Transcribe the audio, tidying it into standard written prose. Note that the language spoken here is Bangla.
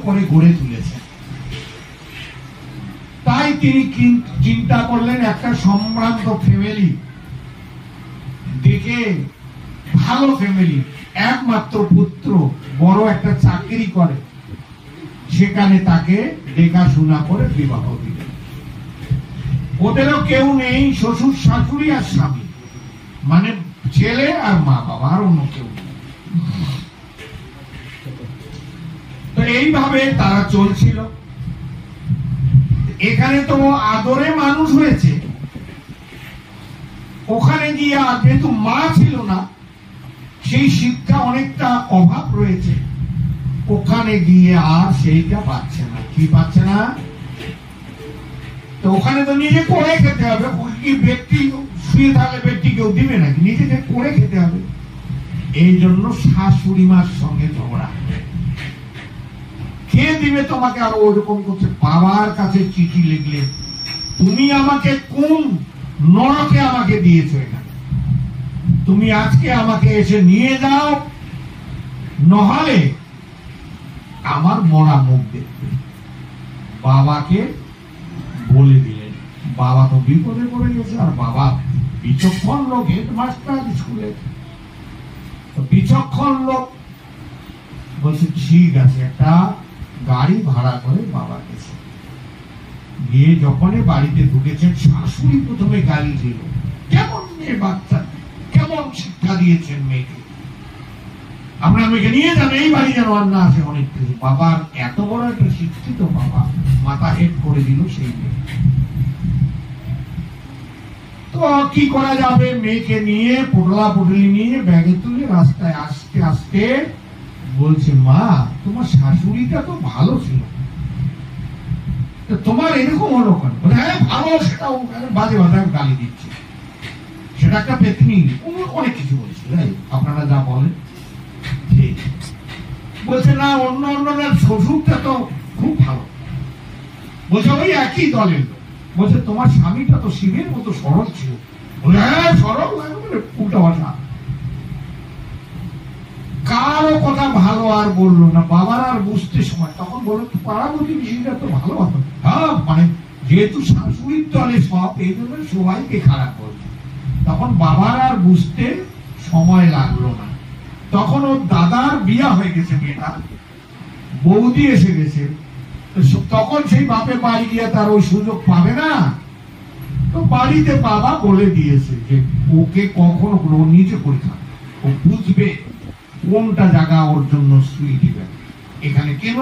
করে গড়ে তুলেছেন। তাই তিনি চিন্তা করলেন একটা সম্ভ্রান্ত ফ্যামিলি দেখে, ভালো ফ্যামিলি, একমাত্র পুত্র বড় একটা চাকরি করে, সেখানে তাকে দেখাশোনা করে বিবাহ দিলেন। ওদেরও কেউ নেই, শ্বশুর শাশুড়ি আর স্বামী, মানে ছেলে আর মা বাবা, আর অন্য কেউ নেই। তো এইভাবে তারা চলছিল। এখানে তো আদরে মানুষ হয়েছে, ওখানে গিয়ে যেহেতু মা ছিল না, সেই শিক্ষা অনেকটা অভাব রয়েছে, ওখানে গিয়ে আর সেইটা পাচ্ছে না। কি পাচ্ছে না? তো ওখানে তো নিজে করে খেতে হবে। কি ব্যক্তি শুয়ে থাকলে ব্যক্তি কেউ দিবে নাকি? নিজেকে করে খেতে হবে। এই জন্য শাশুড়ি মার সঙ্গে ঝগড়া। কে দিবে তোমাকে? আর ওরকম করছে। বাবার কাছে চিঠি লিখলে, তুমি আমাকে কোন নরকে আমাকে দিয়েছো এখানে, তুমি আজকে আমাকে এসে নিয়ে যাও, নহলে আমার মরা মুখ দেখবে। বাবাকে বলে দিলেন। বাবা তো বিপদে পড়ে গেছে, আর বাবা বিচক্ষণ লোক, হেডমাস্টার স্কুলে, বিচক্ষণ লোক, বলছে ঠিক আছে, একটা গাড়ি ভাড়া করে বাবা গেছে। গিয়ে যখনই বাড়িতে ঢুকেছেন, শাশুড়ি প্রথমে গালি দিল, কেমন মেয়ে বাচ্চা, কেমন শিক্ষা দিয়েছেন মেয়েকে, আপনার মেয়েকে নিয়ে যান, এই বাড়ি যেন আর না আসে। অনেক কিছু। বাবার এত বড় একটা শিক্ষিত বাবা মাথা হেট করে দিল সেই মেয়ে। তো কি করা যাবে? মেয়েকে নিয়ে পোটলা পুটলি নিয়ে ব্যাগে তুলে রাস্তায় আসতে আসতে বলছে, মা তোমার শাশুড়িটা তো ভালো ছিল, তোমার এরকম হলো কেন? হ্যাঁ ভালো, সেটা বাজে বাজে গালি দিচ্ছে, সেটা একটা পেতনি, অনেক কিছু বলছে। আপনারা যা বলেন ঠিক। বলছে না, অন্য অন্যদের শ্বশুরটা তো খুব ভালো। বলছে ওই একই দলের লোক। বলছে তোমার স্বামীটা তো শিবের মতো সরল ছিল। হ্যাঁ সরল, উল্টা ভাষা। কারো কথা ভালো আর বললো না। বাবার আর বুঝতে সময়, তখন বললো পাড়া প্রতিবেশীরা তো ভালো ভালো, হ্যাঁ মানে যেহেতু শাশুড়ির দলে সব, এই জন্য সবাইকে খারাপ বলছে। তখন বাবার আর বুঝতে সময় লাগলো না। তখন ওর দাদার বিয়া হয়ে গেছে, মেয়েটা বৌদি এসে গেছে। তখন সেই বাপের বাড়ি গিয়ে তার ওই সুযোগ পাবে না। তো বাড়িতে বাবা বলে দিয়েছে যে ওকে কখনো নিজে পরীক্ষা, ও বুঝবে কোনটা জায়গা ওর জন্য সুই দিবে। এখানে কেন